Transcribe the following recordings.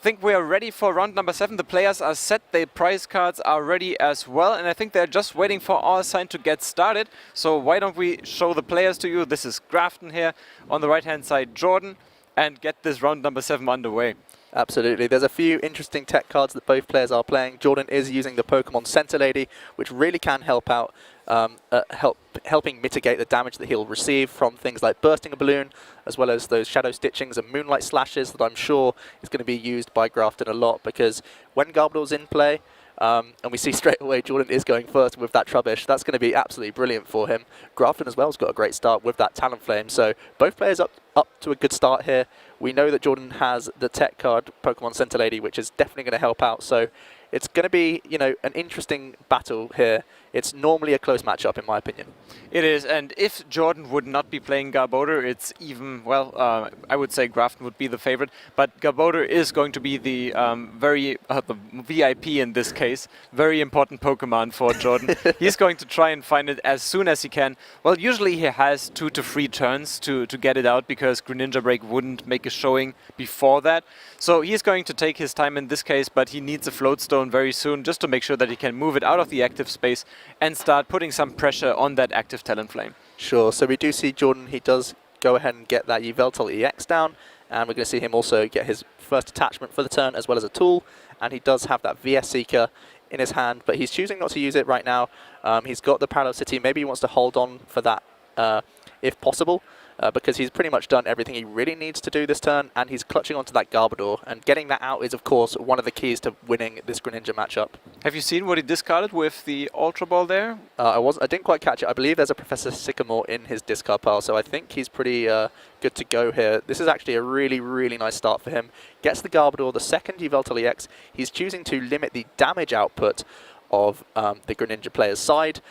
think we are ready for round number 7. The players are set, the prize cards are ready as well, and I think they're just waiting for our sign to get started. So why don't we show the players to you? This is Grafton here, on the right hand side Jordan, and get this round number 7 underway. Absolutely. There's a few interesting tech cards that both players are playing. Jordan is using the Pokémon Center Lady, which really can help out, helping mitigate the damage that he'll receive from things like bursting a balloon, as well as those shadow stitchings and moonlight slashes that I'm sure is going to be used by Grafton a lot, because when Garbodor's in play, and we see straight away Jordan is going first with that Trubbish. That's going to be absolutely brilliant for him. Grafton as well has got a great start with that Talonflame. So both players up to a good start here. We know that Jordan has the tech card, Pokemon Center Lady, which is definitely going to help out. So it's going to be, you know, an interesting battle here. It's normally a close matchup, in my opinion. It is, and if Jordan would not be playing Garbodor, it's even, well, I would say Grafton would be the favorite, but Garbodor is going to be the the VIP in this case, very important Pokemon for Jordan. He's going to try and find it as soon as he can. Well, usually he has 2 to 3 turns to get it out, because Greninja Break wouldn't make a showing before that. So he's going to take his time in this case, but he needs a Float Stone very soon, just to make sure that he can move it out of the active space and start putting some pressure on that active Talonflame. Sure, so we do see Jordan, he does go ahead and get that Yveltal EX down, and we're going to see him also get his first attachment for the turn as well as a tool, and he does have that VS Seeker in his hand, but he's choosing not to use it right now. He's got the Parallel City, maybe he wants to hold on for that if possible, because he's pretty much done everything he really needs to do this turn, and he's clutching onto that Garbodor, and getting that out is of course one of the keys to winning this Greninja matchup. Have you seen what he discarded with the Ultra Ball there? I didn't quite catch it. I believe there's a Professor Sycamore in his discard pile, so I think he's pretty good to go here. This is actually a really, really nice start for him. Gets the Garbodor, the second Yveltal EX. He's choosing to limit the damage output of the Greninja player's side.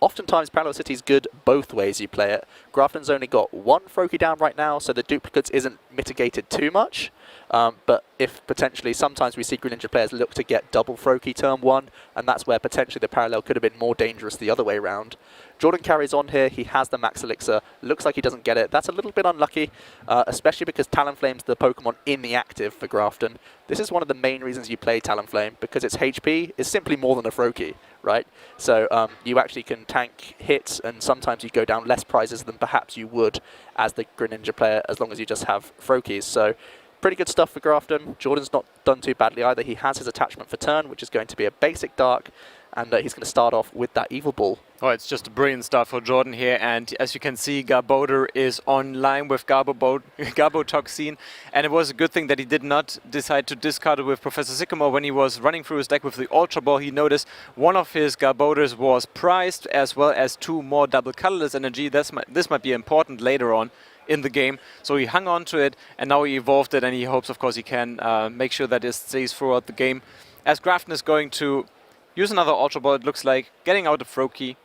Oftentimes, Parallel City is good both ways you play it. Grafton's only got 1 Froakie down right now, so the duplicates isn't mitigated too much. But if potentially, sometimes we see Greninja players look to get double Froakie turn 1, and that's where potentially the Parallel could have been more dangerous the other way around. Jordan carries on here. He has the Max Elixir. Looks like he doesn't get it. That's a little bit unlucky, especially because Talonflame's the Pokemon in the active for Grafton. This is one of the main reasons you play Talonflame, because its HP is simply more than a Froakie, right? So you actually can tank hits, and sometimes you go down less prizes than perhaps you would as the Greninja player, as long as you just have Froakies. So pretty good stuff for Grafton. Jordan's not done too badly either. He has his attachment for turn, which is going to be a basic Dark, and he's going to start off with that Evil Ball. Oh, it's just a brilliant start for Jordan here, and as you can see, Garbodor is online with Garbotoxin, and it was a good thing that he did not decide to discard it with Professor Sycamore. When he was running through his deck with the Ultra Ball, he noticed one of his Garbodors was prized, as well as 2 more double colorless energy. This might be important later on in the game, so he hung on to it, and now he evolved it, and he hopes, of course, he can make sure that it stays throughout the game. As Grafton is going to use another Ultra Ball, it looks like, getting out a Froakie.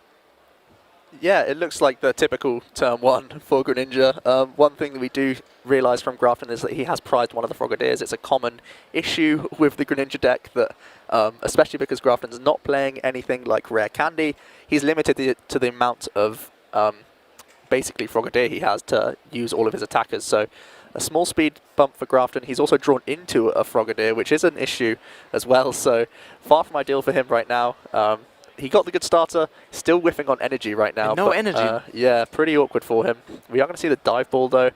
Yeah, it looks like the typical turn 1 for Greninja. One thing that we do realise from Grafton is that he has prized one of the Frogadiers. It's a common issue with the Greninja deck that, especially because Grafton's not playing anything like Rare Candy, he's limited to the amount of basically Frogadier he has to use all of his attackers. So a small speed bump for Grafton. He's also drawn into a Frogadier, which is an issue as well. So far from ideal for him right now. He got the good starter, still whiffing on energy right now. And no energy. Yeah, pretty awkward for him. We are going to see the Dive Ball though.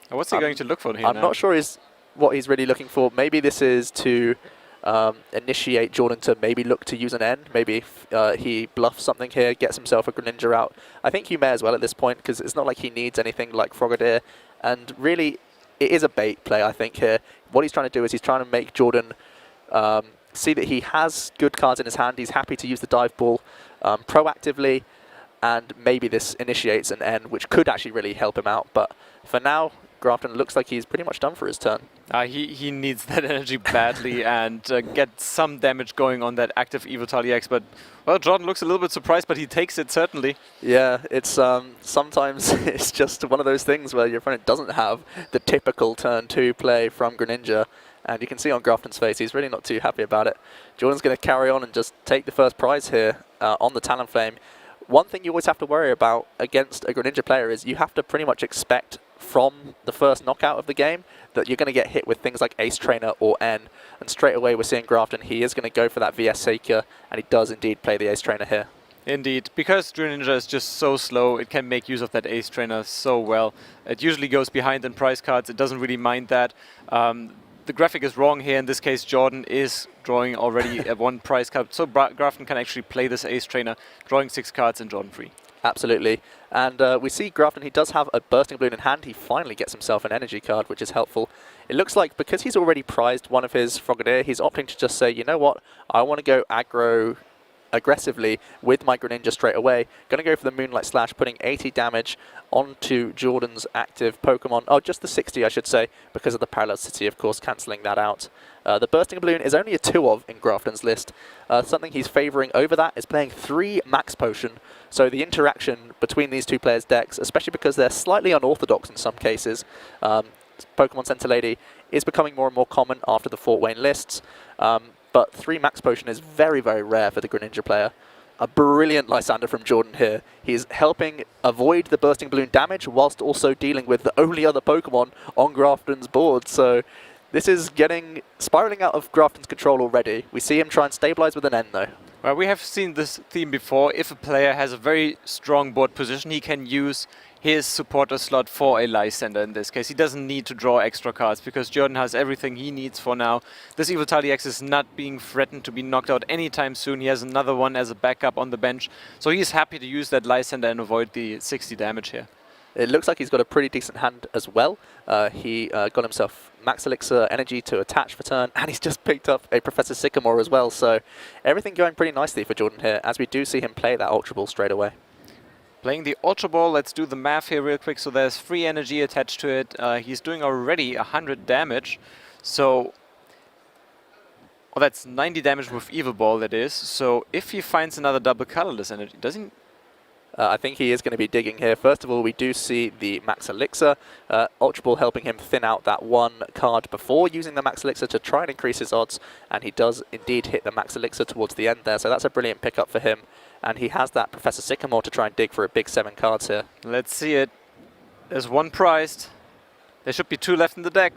What's he going to look for here I'm now? not sure what he's really looking for. Maybe this is to initiate Jordan to maybe look to use an N. Maybe he bluffs something here, gets himself a Greninja out. I think you may as well at this point, because it's not like he needs anything like Frogadier. And really, it is a bait play, I think, here. What he's trying to do is he's trying to make Jordan see that he has good cards in his hand. He's happy to use the Dive Ball proactively, and maybe this initiates an N, which could actually really help him out. But for now, Grafton looks like he's pretty much done for his turn. He needs that energy badly and get some damage going on that active Yveltal EX. But, well, Jordan looks a little bit surprised, but he takes it, certainly. Yeah, it's sometimes it's just one of those things where your opponent doesn't have the typical turn 2 play from Greninja. And you can see on Grafton's face, he's really not too happy about it. Jordan's going to carry on and just take the first prize here on the Talonflame. One thing you always have to worry about against a Greninja player is you have to pretty much expect from the first knockout of the game that you're going to get hit with things like Ace Trainer or N. And straight away we're seeing Grafton, he is going to go for that VS Seeker, and he does indeed play the Ace Trainer here. Indeed, because Greninja is just so slow, it can make use of that Ace Trainer so well. It usually goes behind in prize cards, it doesn't really mind that. The graphic is wrong here. In this case, Jordan is drawing already a 1 prize card, so Grafton can actually play this Ace Trainer, drawing 6 cards and Jordan free. Absolutely. And we see Grafton, he does have a Bursting Balloon in hand. He finally gets himself an energy card, which is helpful. It looks like because he's already prized one of his Frogadier, he's opting to just say, you know what, I want to go aggro aggressively with my Greninja straight away. Going to go for the Moonlight Slash, putting 80 damage onto Jordan's active Pokemon. Oh, just the 60, I should say, because of the Parallel City, of course, cancelling that out. The Bursting Balloon is only a 2 of in Grafton's list. Something he's favouring over that is playing 3 Max Potion. So the interaction between these two players' decks, especially because they're slightly unorthodox in some cases, Pokemon Center Lady is becoming more and more common after the Fort Wayne lists. But 3 Max Potion is very, very rare for the Greninja player. A brilliant Lysander from Jordan here. He's helping avoid the Bursting Balloon damage whilst also dealing with the only other Pokemon on Grafton's board. So this is spiraling out of Grafton's control already. We see him try and stabilize with an N though. Well, we have seen this theme before. If a player has a very strong board position, he can use his supporter slot for a Lysander in this case. He doesn't need to draw extra cards because Jordan has everything he needs for now. This Evoltali X is not being threatened to be knocked out anytime soon. He has another one as a backup on the bench. So he's happy to use that Lysander and avoid the 60 damage here. It looks like he's got a pretty decent hand as well. He got himself Max Elixir Energy to attach for turn, and he's just picked up a Professor Sycamore as well. So everything going pretty nicely for Jordan here, as we do see him play that Ultra Ball straight away. Playing the Ultra Ball, let's do the math here real quick. So there's free energy attached to it. He's doing already 100 damage. So, well, that's 90 damage with Evil Ball, that is. So if he finds another double colorless energy, doesn't... I think he is going to be digging here. First of all, we do see the Max Elixir. Ultra Ball helping him thin out that 1 card before using the Max Elixir to try and increase his odds. And he does indeed hit the Max Elixir towards the end there. So that's a brilliant pickup for him. And he has that Professor Sycamore to try and dig for a big 7 cards here. Let's see it. There's 1 prized. There should be 2 left in the deck.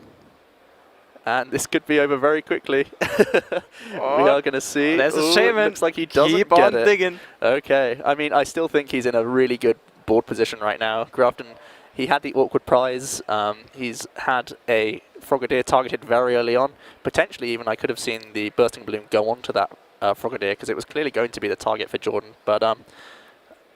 And this could be over very quickly. We are going to see. There's a Shaman. Looks like he doesn't Keep get on it. digging. Okay. I mean, I still think he's in a really good board position right now. Grafton, he had the awkward prize. He's had a Frogadier targeted very early on. Potentially even I could have seen the Bursting Balloon go on to that Frogadier because it was clearly going to be the target for Jordan. But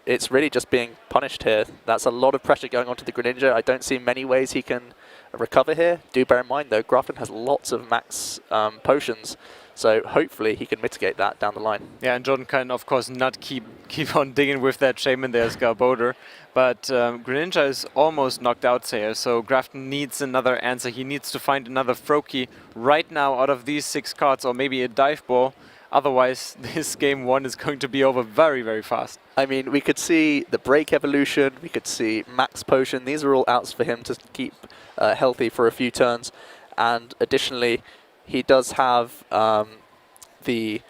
it's really just being punished here. That's a lot of pressure going onto the Greninja. I don't see many ways he can recover here. Do bear in mind though, Grafton has lots of max potions, so hopefully he can mitigate that down the line. Yeah, and Jordan can of course not keep on digging with that Shaman there, Scarboder. But Greninja is almost knocked out here, so Grafton needs another answer. He needs to find another Froakie right now out of these 6 cards, or maybe a Dive Ball. Otherwise, this game 1 is going to be over very, very fast. I mean, we could see the Break Evolution, we could see Max Potion. These are all outs for him to keep healthy for a few turns. And additionally, he does have he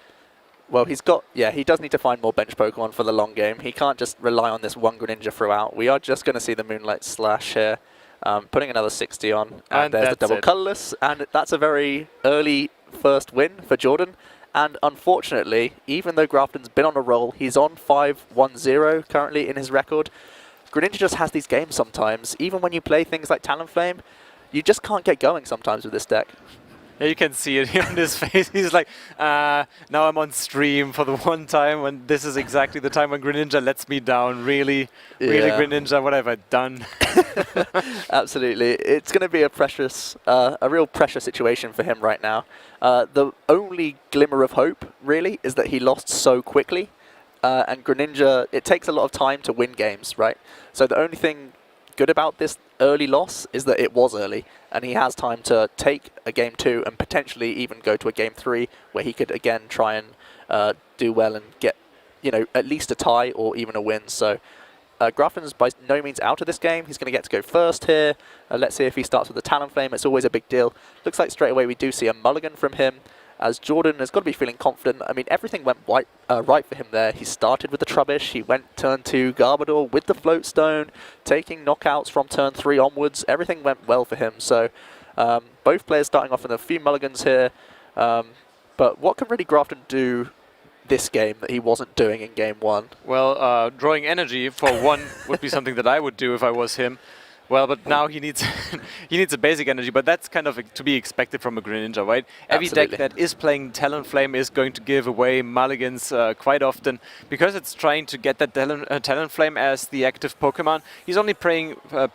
does need to find more bench Pokemon for the long game. He can't just rely on this 1 Greninja throughout. We are just going to see the Moonlight Slash here, putting another 60 on. And there's the double colorless. And that's a very early first win for Jordan. And unfortunately, even though Grafton's been on a roll, he's on 5-1-0 currently in his record. Greninja just has these games sometimes. Even when you play things like Talonflame, you just can't get going sometimes with this deck. Yeah, you can see it here on his face. He's like, now I'm on stream for the one time when this is exactly the time when Greninja lets me down. Really, Greninja, what have I done? Absolutely. It's going to be a real pressure situation for him right now. The only glimmer of hope, really, is that he lost so quickly. And Greninja, it takes a lot of time to win games, right? So the only thing good about this early loss is that it was early, and he has time to take a game 2 and potentially even go to a game 3 where he could again try and do well and get, at least a tie or even a win. So Grafton's by no means out of this game. He's going to get to go first here. Let's see if he starts with the Talonflame. It's always a big deal. Looks like straight away we do see a mulligan from him. as Jordan has got to be feeling confident. I mean, everything went right for him there. He started with the Trubbish, he went turn 2 Garbodor with the Float Stone, taking knockouts from turn 3 onwards. Everything went well for him. So both players starting off with a few mulligans here. But what can really Grafton do this game that he wasn't doing in game 1? Well, drawing energy for one would be something that I would do if I was him. Well, but now he needs he needs a basic energy, but that's kind of to be expected from a Greninja, right? Every deck that is playing Talonflame is going to give away mulligans quite often because it's trying to get that Talonflame as the active Pokemon. He's only playing 3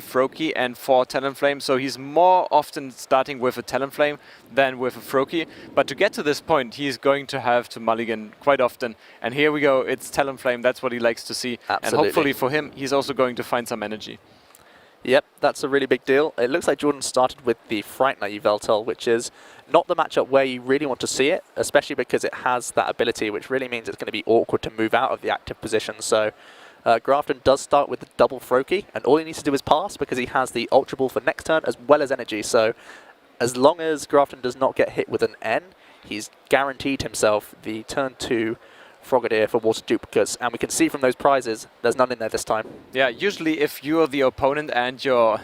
Froakie and 4 Talonflame, so he's more often starting with a Talonflame than with a Froakie. But to get to this point, he's going to have to mulligan quite often. And here we go, it's Talonflame, that's what he likes to see. Absolutely. And hopefully for him, he's also going to find some energy. Yep, that's a really big deal. It looks like Jordan started with the Frightenite Yveltal, which is not the matchup where you really want to see it, especially because it has that ability, which really means it's going to be awkward to move out of the active position. So Grafton does start with the double Froakie, and all he needs to do is pass because he has the Ultra Ball for next turn as well as energy. So as long as Grafton does not get hit with an N, he's guaranteed himself the turn 2 Frogadier for water duplicates, and we can see from those prizes there's none in there this time. Yeah, usually if you're the opponent and your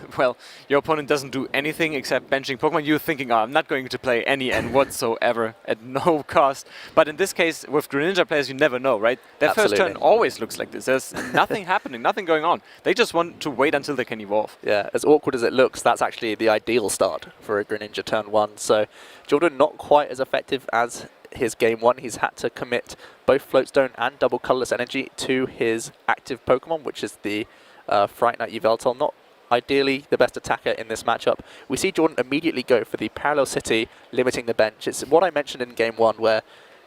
opponent doesn't do anything except benching Pokemon, you're thinking, oh, I'm not going to play any N whatsoever at no cost. But in this case, with Greninja players, you never know, right? Their Absolutely. first turn always looks like this. There's nothing happening, nothing going on. They just want to wait until they can evolve. Yeah, as awkward as it looks, that's actually the ideal start for a Greninja turn 1. So Jordan not quite as effective as his game 1. He's had to commit both Floatstone and double colorless energy to his active Pokemon, which is the Frightenite Yveltal. Not ideally the best attacker in this matchup. We see Jordan immediately go for the Parallel City, limiting the bench. It's what I mentioned in game 1, where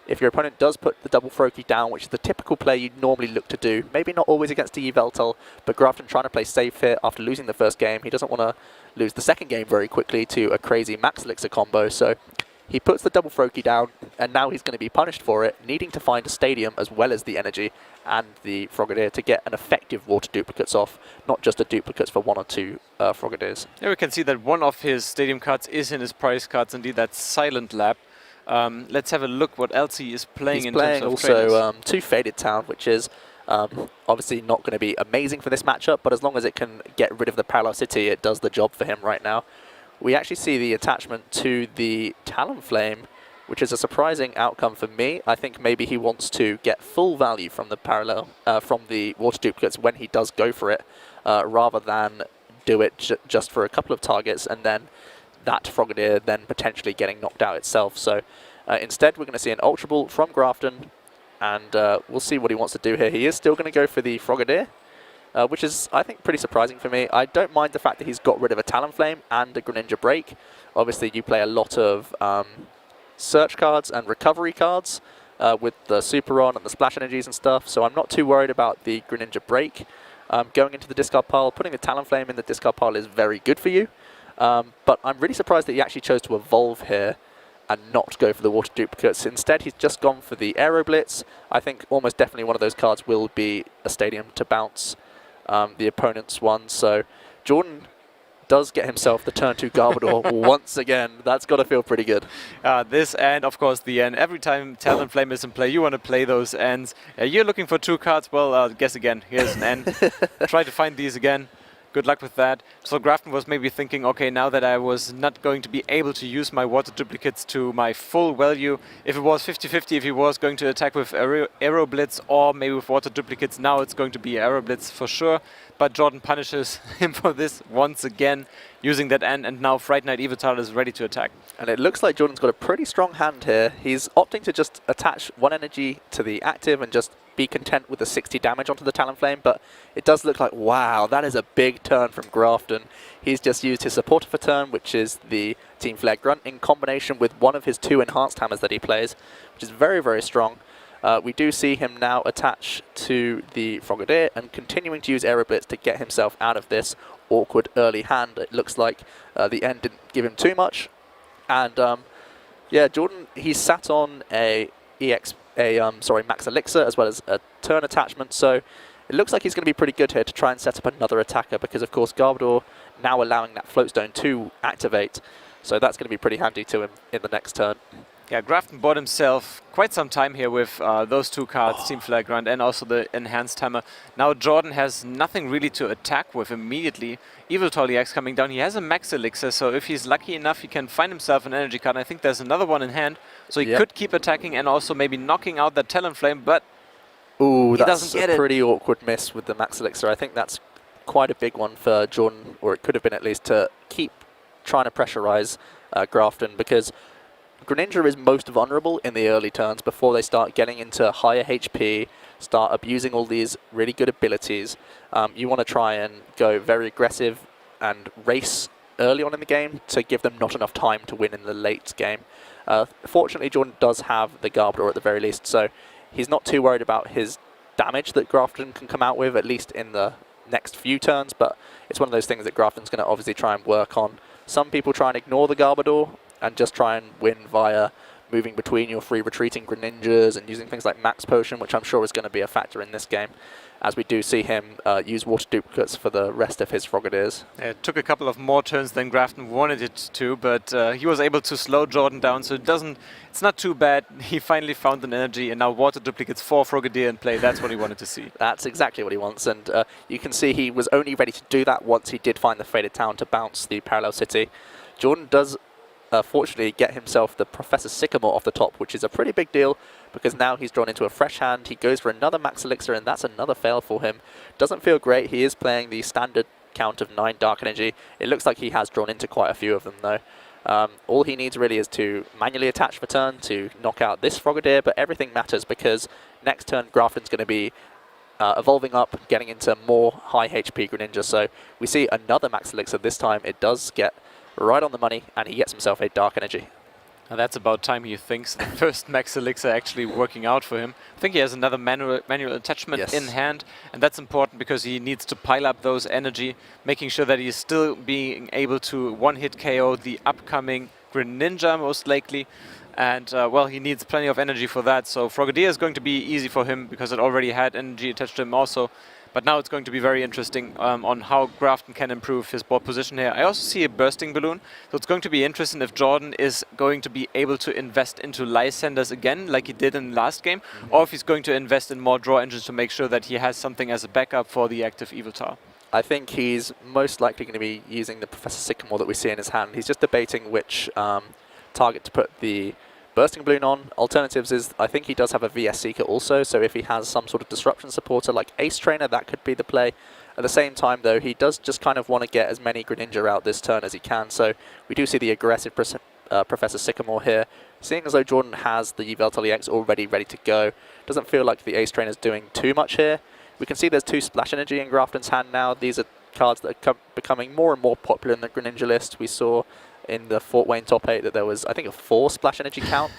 if your opponent does put the double Froakie down, which is the typical play you'd normally look to do, maybe not always against the Yveltal, but Grafton trying to play safe here after losing the first game. He doesn't want to lose the second game very quickly to a crazy Max Elixir combo, so he puts the double Froakie down, and now he's going to be punished for it, needing to find a Stadium as well as the energy and the Frogadier to get an effective water duplicates off, not just a duplicates for 1 or 2 Frogadiers. Here we can see that one of his Stadium cards is in his prize cards, indeed, that's Silent Lab. Let's have a look what else he is playing. He's in playing terms of also 2 Faded Town, which is obviously not going to be amazing for this matchup, but as long as it can get rid of the Parallel City, it does the job for him right now. We actually see the attachment to the Talonflame, which is a surprising outcome for me. I think maybe he wants to get full value from the from the water duplicates when he does go for it, rather than do it just for a couple of targets and then that Frogadier then potentially getting knocked out itself. So instead we're going to see an Ultra Ball from Grafton, and we'll see what he wants to do here. He is still going to go for the Frogadier, which is, I think, pretty surprising for me. I don't mind the fact that he's got rid of a Talonflame and a Greninja Break. Obviously, you play a lot of search cards and recovery cards with the Superon and the Splash Energies and stuff, so I'm not too worried about the Greninja Break. Going into the discard pile, putting the Talonflame in the discard pile is very good for you, but I'm really surprised that he actually chose to evolve here and not go for the water duplicates. Instead, he's just gone for the Aero Blitz. I think almost definitely one of those cards will be a Stadium to bounce the opponent's one. So Jordan does get himself the turn 2 Garbodor once again. That's got to feel pretty good. This and of course the N. Every time Talonflame is in play, you want to play those Ns. You're looking for 2 cards. Well, guess again. Here's an N. Try to find these again. Good luck with that. So Grafton was maybe thinking, okay, now that I was not going to be able to use my water duplicates to my full value, if it was 50-50, if he was going to attack with Aero Blitz or maybe with water duplicates, now it's going to be Aero Blitz for sure. But Jordan punishes him for this once again, using that N, and now Frightenite Yveltal is ready to attack. And it looks like Jordan's got a pretty strong hand here. He's opting to just attach 1 energy to the active and just be content with the 60 damage onto the Talonflame, but it does look like, wow, that is a big turn from Grafton. He's just used his supporter for turn, which is the Team Flare Grunt, in combination with one of his 2 enhanced hammers that he plays, which is very, very strong. We do see him now attach to the Frogadier and continuing to use Aero Blitz to get himself out of this awkward early hand. It looks like the end didn't give him too much. And yeah, Jordan, he sat on a Max Elixir as well as a turn attachment, so it looks like he's going to be pretty good here to try and set up another attacker, because of course Garbodor now allowing that Floatstone to activate, so that's going to be pretty handy to him in the next turn. Yeah, Grafton bought himself quite some time here with those two cards, Team Flagrant and also the Enhanced Hammer. Now Jordan has nothing really to attack with immediately. Evil X coming down. He has a Max Elixir, so if he's lucky enough, he can find himself an energy card. I think there's another one in hand, so he could keep attacking and also maybe knocking out that Talonflame, but ooh, he that's doesn't get a pretty awkward miss with the Max Elixir. I think that's quite a big one for Jordan, or it could have been at least, to keep trying to pressurize Grafton, because Greninja is most vulnerable in the early turns before they start getting into higher HP, start abusing all these really good abilities. You want to try and go very aggressive and race early on in the game to give them not enough time to win in the late game. Fortunately, Jordan does have the Garbodor at the very least, so he's not too worried about his damage that Grafton can come out with, at least in the next few turns, but it's one of those things that Grafton's going to obviously try and work on. Some people try and ignore the Garbodor and just try and win via moving between your free retreating Greninjas and using things like Max Potion, which I'm sure is going to be a factor in this game, as we do see him use water duplicates for the rest of his Frogadiers. It took a couple of more turns than Grafton wanted it to, but he was able to slow Jordan down, so it's not too bad. He finally found an energy, and now water duplicates for Frogadier in play. That's what he wanted to see. That's exactly what he wants, and you can see he was only ready to do that once he did find the Faded Town to bounce the Parallel City. Jordan does fortunately get himself the Professor Sycamore off the top, which is a pretty big deal, because now he's drawn into a fresh hand. He goes for another Max Elixir, and that's another fail for him. Doesn't feel great. He is playing the standard count of 9 Dark Energy. It looks like he has drawn into quite a few of them, though. All he needs really is to manually attach for turn to knock out this Frogadier, but everything matters because next turn Grafton's going to be evolving up, getting into more high HP Greninja. So we see another Max Elixir. This time it does get right on the money, and he gets himself a Dark Energy. And that's about time he thinks the first Max Elixir actually working out for him. I think he has another manual attachment in hand, and that's important because he needs to pile up those energy, making sure that he's still being able to one-hit KO the upcoming Greninja most likely. And well, he needs plenty of energy for that, so Frogadier is going to be easy for him because it already had energy attached to him also. But now it's going to be very interesting on how Grafton can improve his board position here. I also see a Bursting Balloon, so it's going to be interesting if Jordan is going to be able to invest into Lysanders again, like he did in the last game, or if he's going to invest in more draw engines to make sure that he has something as a backup for the active Eviltar. I think he's most likely going to be using the Professor Sycamore that we see in his hand. He's just debating which target to put the Bursting Balloon on. Alternatives is, I think he does have a VS Seeker also, so if he has some sort of disruption supporter like Ace Trainer, that could be the play. At the same time though, he does just kind of want to get as many Greninja out this turn as he can, so we do see the aggressive Professor Sycamore here. Seeing as though Jordan has the Yveltal EX already ready to go, doesn't feel like the Ace Trainer is doing too much here. We can see there's 2 Splash Energy in Grafton's hand now. These are cards that are becoming more and more popular in the Greninja list. We saw in the Fort Wayne top 8 that there was, I think, a 4 Splash Energy count.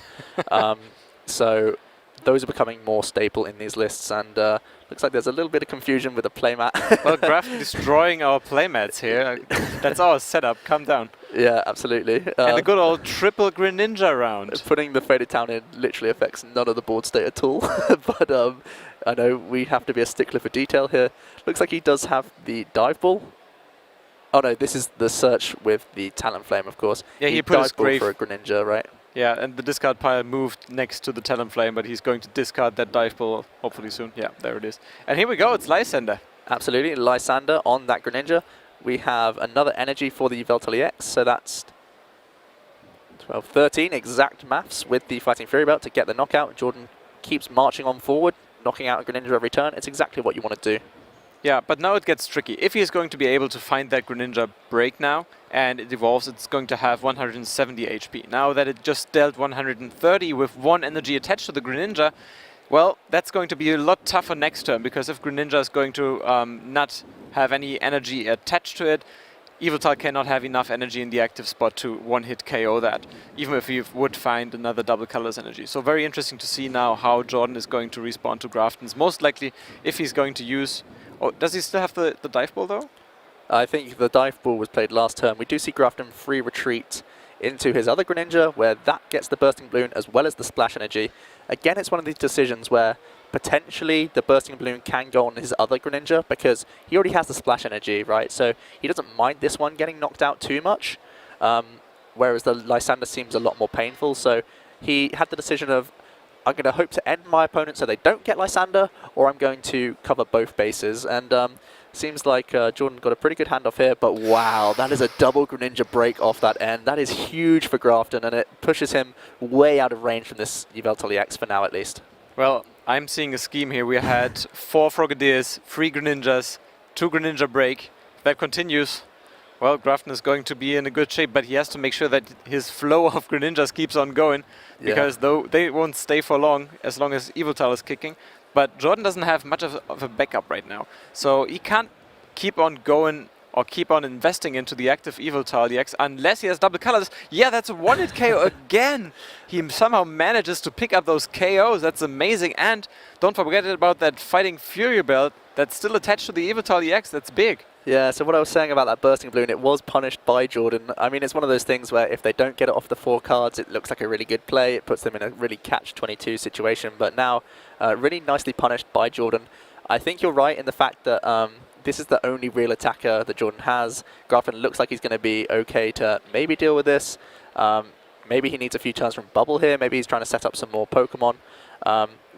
So those are becoming more staple in these lists, and looks like there's a little bit of confusion with the playmat. Well, Grafton destroying our playmats here. That's our setup. Calm down. Yeah, absolutely. And a good old triple Greninja round. Putting the Faded Town in literally affects none of the board state at all. But I know we have to be a stickler for detail here. Looks like he does have the Dive Ball. Oh no, this is the search with the Talonflame, of course. Yeah, he put his Dive Ball Grave for a Greninja, right? Yeah, and the discard pile moved next to the Talonflame, but he's going to discard that Dive Ball hopefully soon. Yeah, there it is. And here we go, it's Lysander. Absolutely, Lysander on that Greninja. We have another energy for the Yveltal EX, so that's 12, 13 exact maths with the Fighting Fury Belt to get the knockout. Jordan keeps marching on forward, knocking out a Greninja every turn. It's exactly what you want to do. Yeah, but now it gets tricky. If he is going to be able to find that Greninja break now, and it evolves, it's going to have 170 HP. Now that it just dealt 130 with 1 energy attached to the Greninja, well, that's going to be a lot tougher next turn, because if Greninja is going to not have any energy attached to it, Yveltal cannot have enough energy in the active spot to one-hit KO that, even if he would find another double colors energy. So very interesting to see now how Jordan is going to respond to Grafton's. Most likely, if he's going to use... Oh, does he still have the Dive Ball, though? I think the Dive Ball was played last turn. We do see Grafton free retreat into his other Greninja, where that gets the Bursting Balloon as well as the Splash Energy. Again, it's one of these decisions where potentially the Bursting Balloon can go on his other Greninja, because he already has the Splash Energy, right? So he doesn't mind this one getting knocked out too much, whereas the Lysander seems a lot more painful. So he had the decision of, I'm going to hope to end my opponent so they don't get Lysander, or I'm going to cover both bases. And seems like Jordan got a pretty good handoff here, but wow, that is a double Greninja break off that end. That is huge for Grafton, and it pushes him way out of range from this Yveltal EX for now at least. Well, I'm seeing a scheme here. We had 4 Frogadiers, 3 Greninjas, 2 Greninja break. If that continues, well, Grafton is going to be in a good shape, but he has to make sure that his flow of Greninjas keeps on going, because though they won't stay for long as Yveltal is kicking. But Jordan doesn't have much of a backup right now, so he can't keep on going or keep on investing into the active Yveltal EX unless he has double colors. Yeah, that's a one-hit KO again. He somehow manages to pick up those KOs. That's amazing. And don't forget about that Fighting Fury belt that's still attached to the Yveltal EX. That's big. Yeah, so what I was saying about that bursting balloon, it was punished by Jordan. I mean, it's one of those things where if they don't get it off the 4 cards, it looks like a really good play. It puts them in a really catch-22 situation. But now, really nicely punished by Jordan. I think you're right in the fact that this is the only real attacker that Jordan has. Grafton looks like he's going to be okay to maybe deal with this. Maybe he needs a few turns from Bubble here. Maybe he's trying to set up some more Pokemon.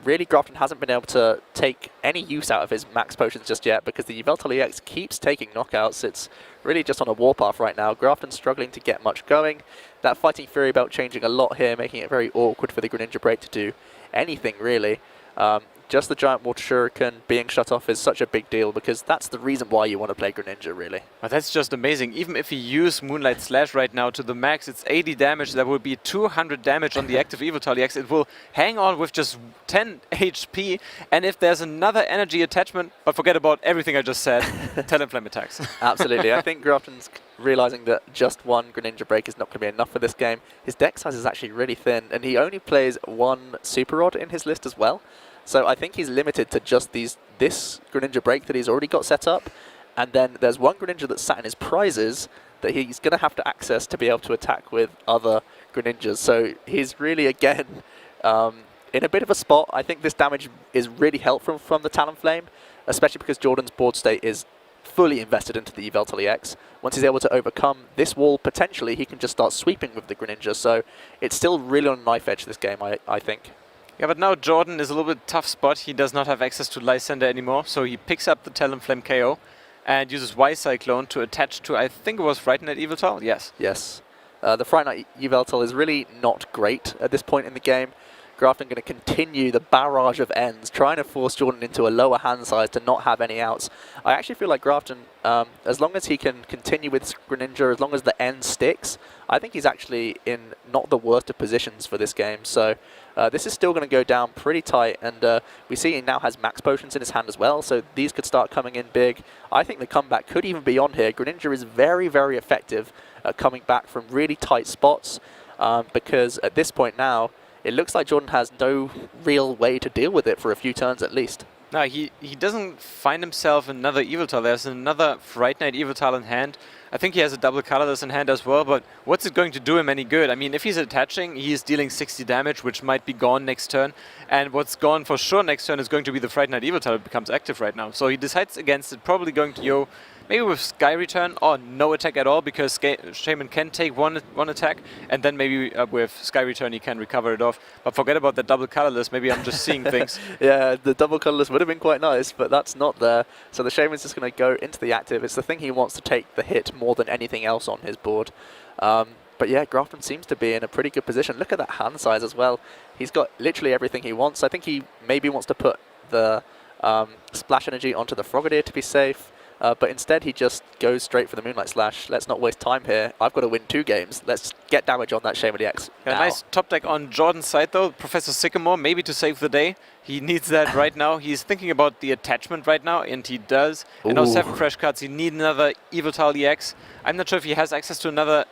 Really, Grafton hasn't been able to take any use out of his max potions just yet because the Yveltal EX keeps taking knockouts. It's really just on a warpath right now. Grafton's struggling to get much going. That Fighting Fury belt changing a lot here, making it very awkward for the Greninja break to do anything really. Just the Giant Water Shuriken being shut off is such a big deal because that's the reason why you want to play Greninja, really. But that's just amazing. Even if he used Moonlight Slash right now to the max, it's 80 damage. That will be 200 damage on the active Yveltal EX. It will hang on with just 10 HP. And if there's another energy attachment, but forget about everything I just said, Talonflame attacks. Absolutely. I think Grafton's realizing that just one Greninja break is not going to be enough for this game. His deck size is actually really thin, and he only plays 1 Super Rod in his list as well. So I think he's limited to just this Greninja break that he's already got set up, and then there's 1 Greninja that's sat in his prizes that he's going to have to access to be able to attack with other Greninjas. So he's really, again, in a bit of a spot. I think this damage is really helpful from the Talonflame, especially because Jordan's board state is fully invested into the Yveltal EX. Once he's able to overcome this wall, potentially he can just start sweeping with the Greninja. So it's still really on a knife edge, this game, I think. Yeah, but now Jordan is a little bit tough spot. He does not have access to Lysander anymore, so he picks up the Talonflame KO and uses Y-Cyclone to attach to, I think it was Frightened at Yveltal? Yes. Yes. The Frightened at Yveltal is really not great at this point in the game. Grafton going to continue the barrage of ends, trying to force Jordan into a lower hand size to not have any outs. I actually feel like Grafton, as long as he can continue with Greninja, as long as the end sticks, I think he's actually in not the worst of positions for this game. So this is still going to go down pretty tight, and we see he now has max potions in his hand as well, so these could start coming in big. I think the comeback could even be on here. Greninja is very, very effective at coming back from really tight spots, because at this point now, it looks like Jordan has no real way to deal with it for a few turns at least. No, he doesn't find himself another Yveltal. There's another Frightened at Yveltal in hand. I think he has a double colorless in hand as well, but what's it going to do him any good? I mean, if he's attaching, he's dealing 60 damage, which might be gone next turn. And what's gone for sure next turn is going to be the Frightened at Yveltal. It becomes active right now. So he decides against it, probably going to go maybe with Sky Return or no attack at all, because Shaman can take one attack, and then maybe with Sky Return he can recover it off. But forget about that double colorless. Maybe I'm just seeing things. Yeah, the double colorless would have been quite nice, but that's not there. So the Shaman's just going to go into the active. It's the thing he wants to take the hit more than anything else on his board. But yeah, Grafton seems to be in a pretty good position. Look at that hand size as well. He's got literally everything he wants. I think he maybe wants to put the Splash Energy onto the Frogadier to be safe. But instead he just goes straight for the Moonlight Slash. Let's not waste time here. I've got to win 2 games. Let's get damage on that Shaman EX now. Nice top deck on Jordan's side though. Professor Sycamore, maybe to save the day. He needs that right now. He's thinking about the attachment right now, and he does. And now 7 fresh cards. He needs another Yveltal EX. I'm not sure if he has access to another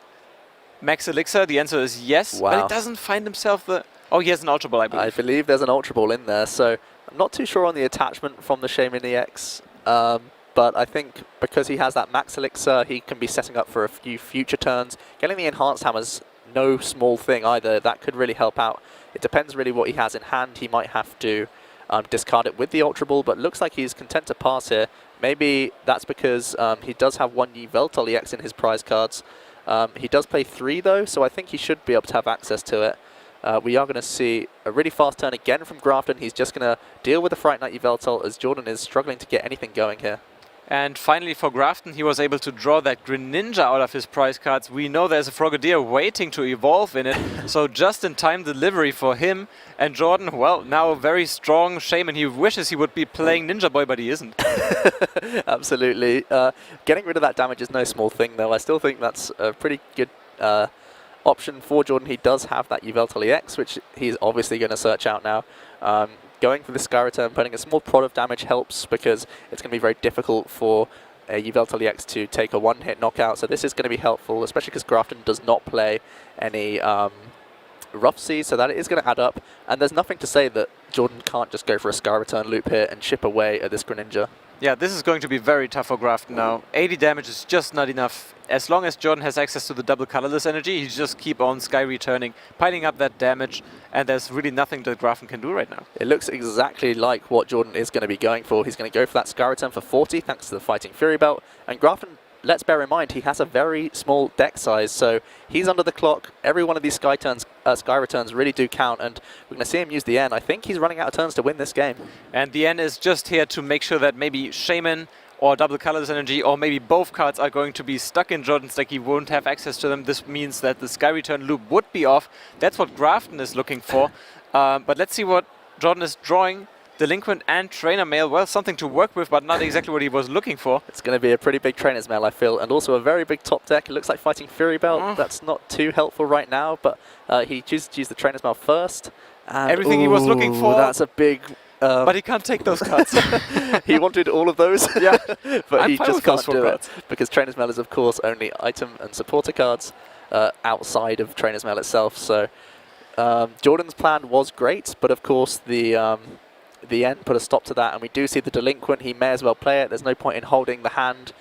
Max Elixir. The answer is yes, but he doesn't find himself the... Oh, he has an Ultra Ball, I believe. I believe there's an Ultra Ball in there, so I'm not too sure on the attachment from the Shaman EX. But I think because he has that Max Elixir, he can be setting up for a few future turns. Getting the Enhanced Hammer's no small thing either. That could really help out. It depends really what he has in hand. He might have to discard it with the Ultra Ball, but looks like he's content to pass here. Maybe that's because he does have 1 Yveltal EX in his prize cards. He does play 3 though, so I think he should be able to have access to it. We are going to see a really fast turn again from Grafton. He's just going to deal with the Fright Knight Yveltal as Jordan is struggling to get anything going here. And finally for Grafton, he was able to draw that Greninja out of his prize cards. We know there's a Frogadier waiting to evolve in it, so just in time delivery for him. And Jordan, well, now a very strong Shaman. He wishes he would be playing Ninja Boy, but he isn't. Absolutely. Getting rid of that damage is no small thing, though. I still think that's a pretty good option for Jordan. He does have that Yveltal EX, which he's obviously going to search out now. Going for the Sky Return, putting a small prod of damage helps because it's going to be very difficult for a Yveltal EX to take a one-hit knockout. So this is going to be helpful, especially because Grafton does not play any Rough Seas, so that is going to add up. And there's nothing to say that Jordan can't just go for a Sky Return loop here and chip away at this Greninja. Yeah, this is going to be very tough for Grafton now. 80 damage is just not enough. As long as Jordan has access to the double colorless energy, he just keep on Sky Returning, piling up that damage, and there's really nothing that Grafton can do right now. It looks exactly like what Jordan is going to be going for. He's going to go for that Sky Return for 40, thanks to the Fighting Fury Belt. And Grafton, let's bear in mind, he has a very small deck size, so he's under the clock. Every one of these Sky Returns really do count, and we're going to see him use the N. I think he's running out of turns to win this game. And the N is just here to make sure that maybe Shaman or double colorless energy or maybe both cards are going to be stuck in Jordan's deck. He won't have access to them. This means that the Sky Return loop would be off. That's what Grafton is looking for. But let's see what Jordan is drawing. Delinquent and Trainer Mail, well, something to work with, but not exactly what he was looking for. It's going to be a pretty big Trainer's Mail, I feel, and also a very big top deck. It looks like Fighting Fury Belt. That's not too helpful right now, but he chooses to use the Trainer's Mail first. And everything he was looking for. That's a big... but he can't take those cards. He wanted all of those, yeah, but he just can't do it. Because Trainer's Mail is, of course, only item and supporter cards outside of Trainer's Mail itself. So Jordan's plan was great, but of course the end put a stop to that, and we do see the Delinquent. He may as well play it. There's no point in holding the hand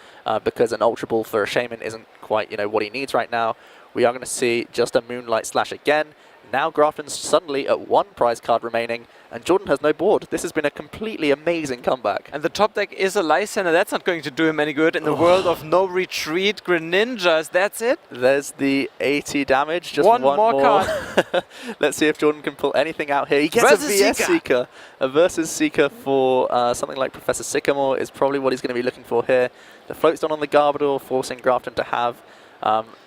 because an Ultra Ball for a Shaman isn't quite what he needs right now. We are going to see just a Moonlight Slash again. Now Grafton's suddenly at one prize card remaining, and Jordan has no board. This has been a completely amazing comeback. And the top deck is a Lysander. That's not going to do him any good in the world of no retreat. Greninjas, that's it. There's the 80 damage, just one more card. Let's see if Jordan can pull anything out here. He gets a VS Seeker. A Versus Seeker for something like Professor Sycamore is probably what he's going to be looking for here. The Float's on the Garbodor, forcing Grafton to have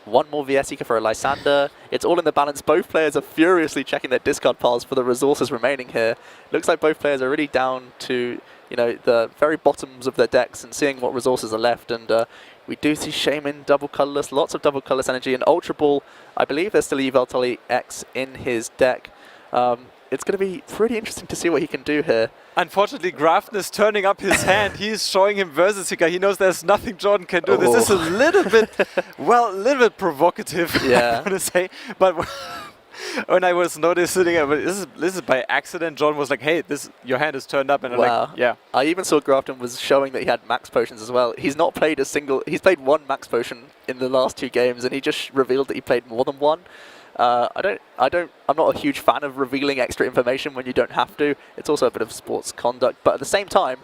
one more VS Seeker for a Lysander. It's all in the balance. Both players are furiously checking their discard piles for the resources remaining here. Looks like both players are really down to the very bottoms of their decks and seeing what resources are left. And we do see Shaman double colorless, lots of double colorless energy, and Ultra Ball. I believe there's still Yveltal EX in his deck. It's going to be pretty interesting to see what he can do here. Unfortunately, Grafton is turning up his hand. He's showing him Versus Seeker. He knows there's nothing Jordan can do. This is a little bit, well, a little bit provocative, yeah. I want to say. But when I was noticing it, this is by accident. Jordan was like, "Hey, your hand is turned up," and I'm like, "Yeah." I even saw Grafton was showing that he had max potions as well. He's not played he's played one max potion in the last 2 games, and he just revealed that he played more than one. I'm not a huge fan of revealing extra information when you don't have to. It's also a bit of sports conduct, but at the same time,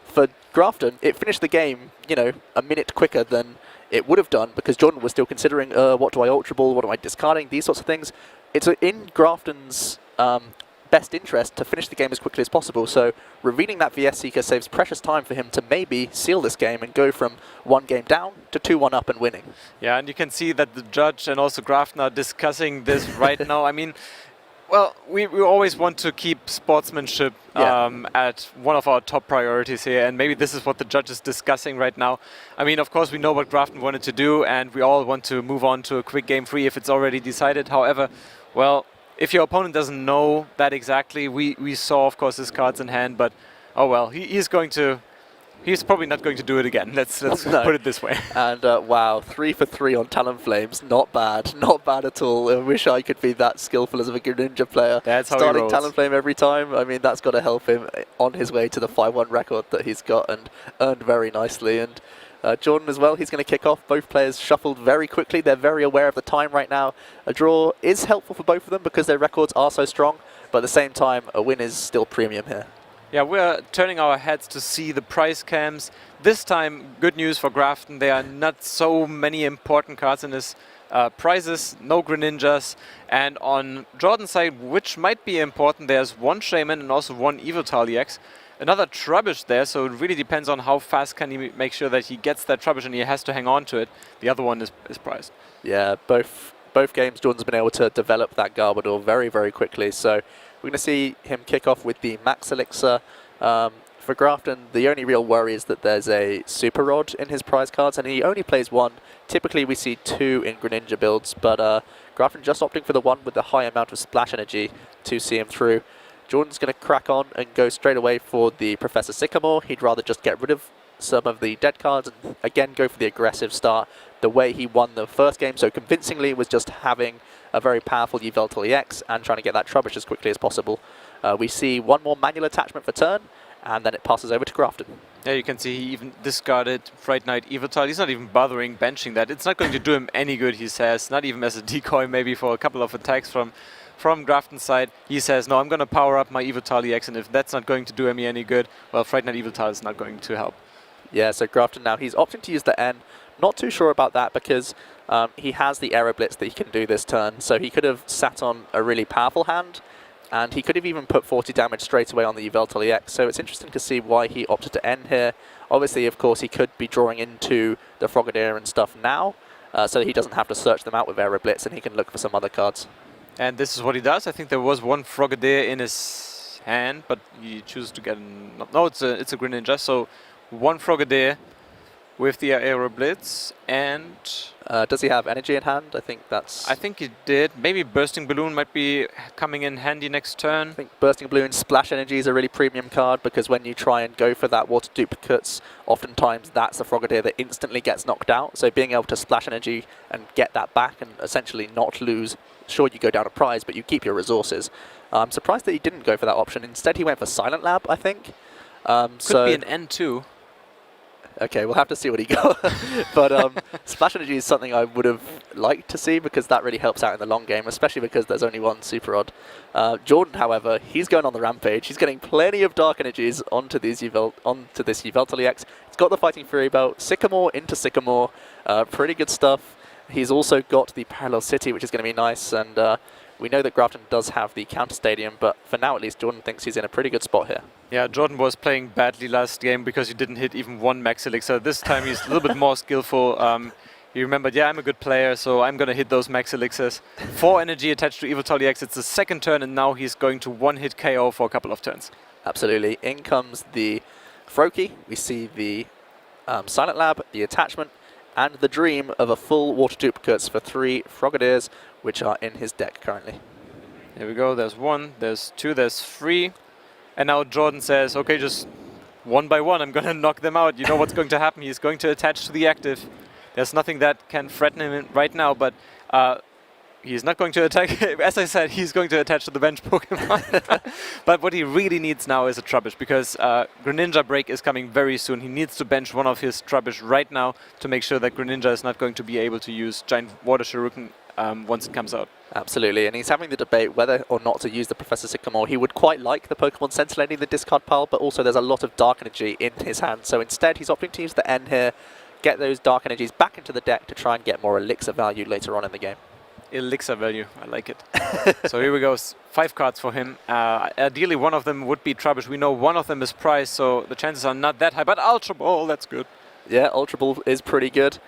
for Grafton, it finished the game, a minute quicker than it would have done because Jordan was still considering, what do I Ultra Ball, what am I discarding, these sorts of things. It's in Grafton's best interest to finish the game as quickly as possible, so revealing that VS Seeker saves precious time for him to maybe seal this game and go from 1 game down to 2-1 up and winning. Yeah, and you can see that the judge and also Grafton are discussing this right now. I mean, well, we always want to keep sportsmanship at one of our top priorities here, and maybe this is what the judge is discussing right now. I mean, of course, we know what Grafton wanted to do, and we all want to move on to a quick game 3 if it's already decided. However, well, if your opponent doesn't know that exactly, we saw, of course, his cards in hand, but oh well, he's probably not going to do it again. Let's put it this way. And wow, 3 for 3 on Talonflames. Not bad. Not bad at all. I wish I could be that skillful as a Greninja player. That's how he rolls. Starting Talonflame every time. I mean, that's got to help him on his way to the 5-1 record that he's got and earned very nicely. And Jordan as well, he's going to kick off. Both players shuffled very quickly. They're very aware of the time right now. A draw is helpful for both of them because their records are so strong, but at the same time, a win is still premium here. Yeah, we're turning our heads to see the prize cams. This time, good news for Grafton. There are not so many important cards in his prizes, no Greninjas, and on Jordan's side, which might be important, there's one Shaman and also one Evital EX. Another Trubbish there, so it really depends on how fast can he make sure that he gets that Trubbish and he has to hang on to it. The other one is prized. Yeah, both games Jordan's been able to develop that Garbodor very, very quickly. So we're going to see him kick off with the Max Elixir. For Grafton, the only real worry is that there's a Super Rod in his prize cards, and he only plays one. Typically we see two in Greninja builds, but Grafton just opting for the one with the high amount of splash energy to see him through. Jordan's going to crack on and go straight away for the Professor Sycamore. He'd rather just get rid of some of the dead cards and again go for the aggressive start. The way he won the first game so convincingly was just having a very powerful Yveltal EX and trying to get that Trubbish as quickly as possible. We see one more manual attachment for turn, and then it passes over to Grafton. Yeah, you can see he even discarded Fright Knight Evital. He's not even bothering benching that. It's not going to do him any good, he says. Not even as a decoy, maybe for a couple of attacks from Grafton's side. He says, no, I'm going to power up my Evital EX, and if that's not going to do me any good, well, Fright Knight Evital is not going to help. Yeah, so Grafton now, he's opting to use the N. Not too sure about that because he has the Aero Blitz that he can do this turn. So he could have sat on a really powerful hand, and he could have even put 40 damage straight away on the Yveltal EX. So it's interesting to see why he opted to end here. Obviously, of course, he could be drawing into the Frogadier and stuff now, so he doesn't have to search them out with Aero Blitz, and he can look for some other cards. And this is what he does. I think there was one Frogadier in his hand, but he chooses to get... No, it's a Greninja, so one Frogadier with the Aero Blitz, and... does he have energy in hand? I think he did. Maybe Bursting Balloon might be coming in handy next turn. I think Bursting Balloon, Splash Energy is a really premium card because when you try and go for that water duplicates, oftentimes that's a Frogadier that instantly gets knocked out. So being able to Splash Energy and get that back and essentially not lose, sure you go down a prize, but you keep your resources. I'm surprised that he didn't go for that option. Instead he went for Silent Lab, I think. Could be an N2. Okay, we'll have to see what he got. But Splash Energy is something I would have liked to see because that really helps out in the long game, especially because there's only one Super Rod. Jordan, however, he's going on the rampage. He's getting plenty of Dark Energies onto this Yveltal EX. It's got the Fighting Fury Belt, Sycamore into Sycamore. Pretty good stuff. He's also got the Parallel City, which is going to be nice, and we know that Grafton does have the Counter Stadium, but for now at least Jordan thinks he's in a pretty good spot here. Yeah, Jordan was playing badly last game because he didn't hit even one Max Elixir. This time he's a little bit more skillful. He remembered, yeah, I'm a good player, so I'm going to hit those Max Elixirs. 4 energy attached to Evital EX. It's the second turn, and now he's going to one-hit KO for a couple of turns. Absolutely. In comes the Froakie. We see the Silent Lab, the attachment, and the dream of a full water duplicates for 3 Frogadiers, which are in his deck currently. Here we go. There's 1, there's 2, there's 3. And now Jordan says, okay, just one by one, I'm going to knock them out. You know what's going to happen. He's going to attach to the active. There's nothing that can threaten him right now, but he's not going to attack. As I said, he's going to attach to the bench Pokemon. But what he really needs now is a Trubbish, because Greninja break is coming very soon. He needs to bench one of his Trubbish right now to make sure that Greninja is not going to be able to use Giant Water Shuriken once it comes out. Absolutely, and he's having the debate whether or not to use the Professor Sycamore. He would quite like the Pokemon Sentinel in the discard pile, but also there's a lot of Dark Energy in his hand. So instead, he's opting to use the N here, get those Dark Energies back into the deck to try and get more Elixir value later on in the game. Elixir value, I like it. So here we go, 5 cards for him. Ideally, one of them would be Trubbish. We know one of them is prized, so the chances are not that high, but Ultra Ball, that's good. Yeah, Ultra Ball is pretty good.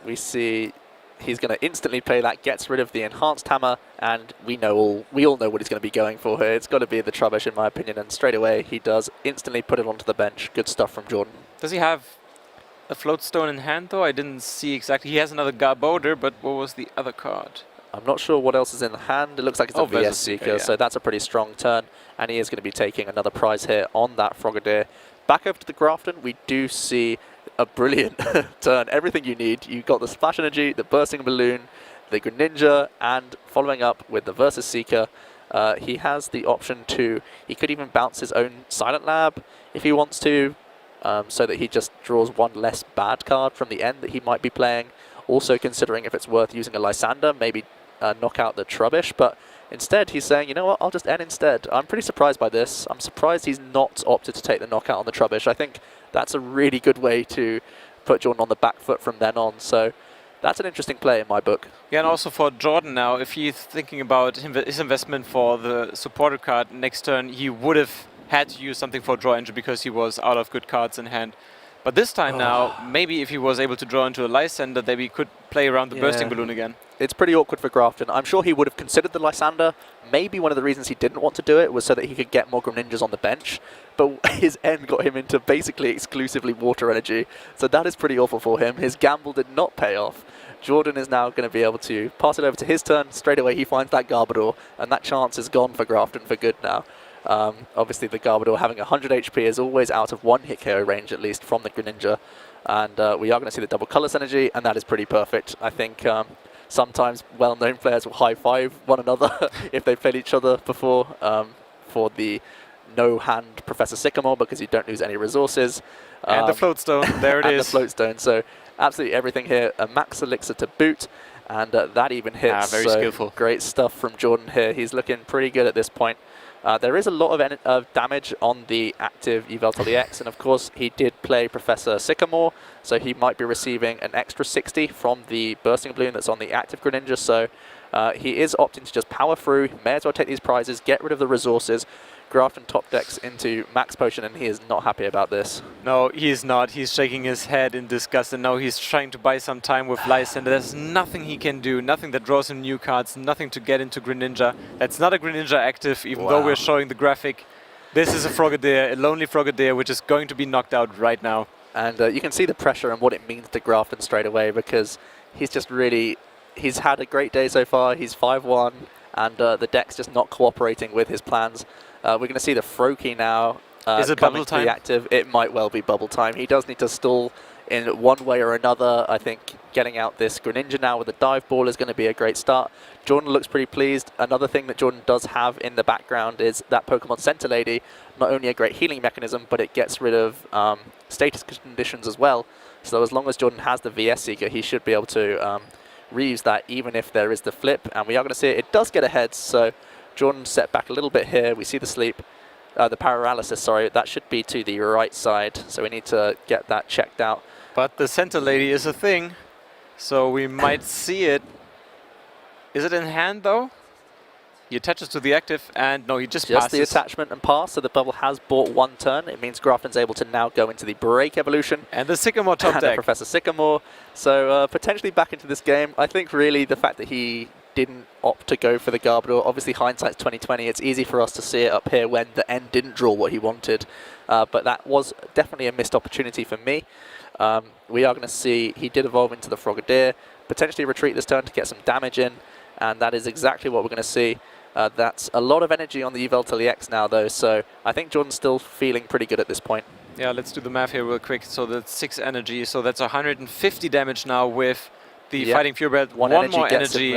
We see he's going to instantly play that, gets rid of the Enhanced Hammer, and we all know what he's going to be going for here. It's got to be the Trubbish, in my opinion, and straight away he does instantly put it onto the bench. Good stuff from Jordan. Does he have a Floatstone in hand, though? I didn't see exactly. He has another Garbodor, but what was the other card? I'm not sure what else is in hand. It looks like it's a VS Seeker, yeah. So that's a pretty strong turn, and he is going to be taking another prize here on that Frogadier. Back over to the Grafton, we do see a brilliant turn. Everything you need. You've got the Splash Energy, the Bursting Balloon, the Greninja, and following up with the Versus Seeker. He has the option to, he could even bounce his own Silent Lab if he wants to, so that he just draws one less bad card from the end that he might be playing. Also considering if it's worth using a Lysander, maybe knock out the Trubbish, but instead he's saying, you know what, I'll just end instead. I'm pretty surprised by this. I'm surprised he's not opted to take the knockout on the Trubbish. I think that's a really good way to put Jordan on the back foot from then on. So That's an interesting play in my book. Yeah, and also for Jordan now, if he's thinking about his investment for the supporter card next turn, he would have had to use something for draw engine because he was out of good cards in hand. But this time now, maybe if he was able to draw into a Lysander, then we could play around the bursting balloon again. It's pretty awkward for Grafton. I'm sure he would have considered the Lysander. Maybe one of the reasons he didn't want to do it was so that he could get more Greninjas on the bench. But his end got him into basically exclusively water energy. So that is pretty awful for him. His gamble did not pay off. Jordan is now going to be able to pass it over to his turn. Straight away he finds that Garbodor, and that chance is gone for Grafton for good now. Obviously the Garbodor having 100 HP is always out of one hit KO range at least from the Greninja. And we are going to see the double colorless energy, and that is pretty perfect. I think sometimes well-known players will high-five one another if they've played each other before for the no-hand Professor Sycamore, because you don't lose any resources. And the float stone, there it is. And the float stone, so absolutely everything here. A max elixir to boot, and that even hits. Very skillful. Great stuff from Jordan here. He's looking pretty good at this point. There is a lot of damage on the active Yveltal EX, and of course he did play Professor Sycamore, so he might be receiving an extra 60 from the bursting balloon that's on the active Greninja, so he is opting to just power through. May as well take these prizes, get rid of the resources. Grafton top decks into max potion, and he is not happy about this. No, he's not. He's shaking his head in disgust, and now he's trying to buy some time with Lysander. There's nothing he can do, nothing that draws him new cards, nothing to get into Greninja. That's not a Greninja active, even though we're showing the graphic. This is a Frogadier, a lonely Frogadier, which is going to be knocked out right now. And you can see the pressure and what it means to Grafton straight away, because he's just really... He's had a great day so far. He's 5-1, and the deck's just not cooperating with his plans. We're going to see the Froakie now. Is it bubble time? Active. It might well be bubble time. He does need to stall in one way or another. I think getting out this Greninja now with a dive ball is going to be a great start. Jordan looks pretty pleased. Another thing that Jordan does have in the background is that Pokemon Center Lady. Not only a great healing mechanism, but it gets rid of status conditions as well. So as long as Jordan has the VS Seeker, he should be able to reuse that even if there is the flip. And we are going to see it. It does get ahead, so Jordan set back a little bit here. We see the sleep, the paralysis, sorry. That should be to the right side, so we need to get that checked out. But the Center Lady is a thing, so we might see it. Is it in hand, though? He attaches to the active, and no, he just passes. The attachment and pass, so the bubble has bought one turn. It means Grafton's able to now go into the Break evolution. And the Sycamore top deck. Professor Sycamore. So potentially back into this game. I think really the fact that he didn't opt to go for the Garbodor, obviously hindsight's 2020. It's easy for us to see it up here when the end didn't draw what he wanted. But that was definitely a missed opportunity for me. We are going to see he did evolve into the Frogadier, potentially retreat this turn to get some damage in, and that is exactly what we're going to see. That's a lot of energy on the Yveltal EX now, though, so I think Jordan's still feeling pretty good at this point. Yeah, let's do the math here real quick. So that's 6 energy, so that's 150 damage now with the Fighting Purebred. One more energy,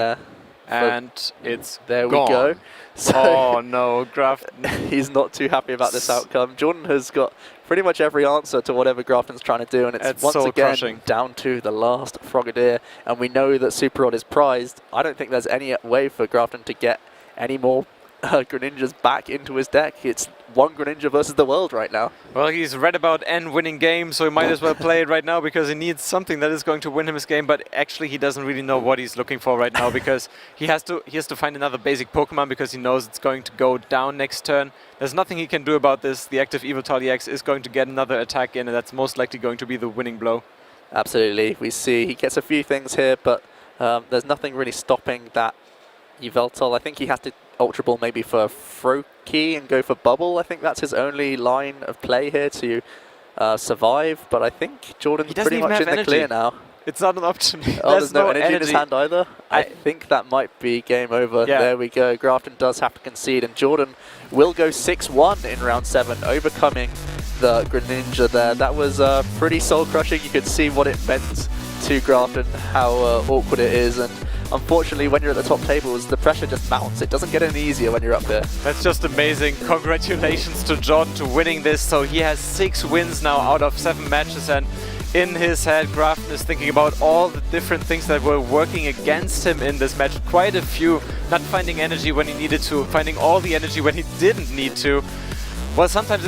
and it's there gone. We go. So oh no, Grafton. He's not too happy about this outcome. Jordan has got pretty much every answer to whatever Grafton's trying to do, and it's once again crushing. Down to the last Frogadier, and we know that Super Rod is prized. I don't think there's any way for Grafton to get any more Greninjas back into his deck. It's one Greninja versus the world right now. Well, he's read about N winning games, so he might as well play it right now because he needs something that is going to win him his game. But actually, he doesn't really know what he's looking for right now because he has to find another basic Pokemon because he knows it's going to go down next turn. There's nothing he can do about this. The active Yveltal EX is going to get another attack in, and that's most likely going to be the winning blow. Absolutely. We see he gets a few things here, but there's nothing really stopping that Yveltal. I think he has to Ultra Ball maybe for Froakie and go for Bubble. I think that's his only line of play here to survive, but I think Jordan's pretty much in the clear now. It's not an option. There's no energy in his hand either. I think that might be game over. Yeah. There we go. Grafton does have to concede, and Jordan will go 6-1 in round 7, overcoming the Greninja there. That was pretty soul-crushing. You could see what it meant to Grafton, how awkward it is, and unfortunately when you're at the top tables, the pressure just mounts. It doesn't get any easier when you're up there. That's just amazing. Congratulations to Jordan to winning this. So he has 6 wins now out of 7 matches, and in his head, Grafton is thinking about all the different things that were working against him in this match. Quite a few. Not finding energy when he needed to, finding all the energy when he didn't need to. Well, sometimes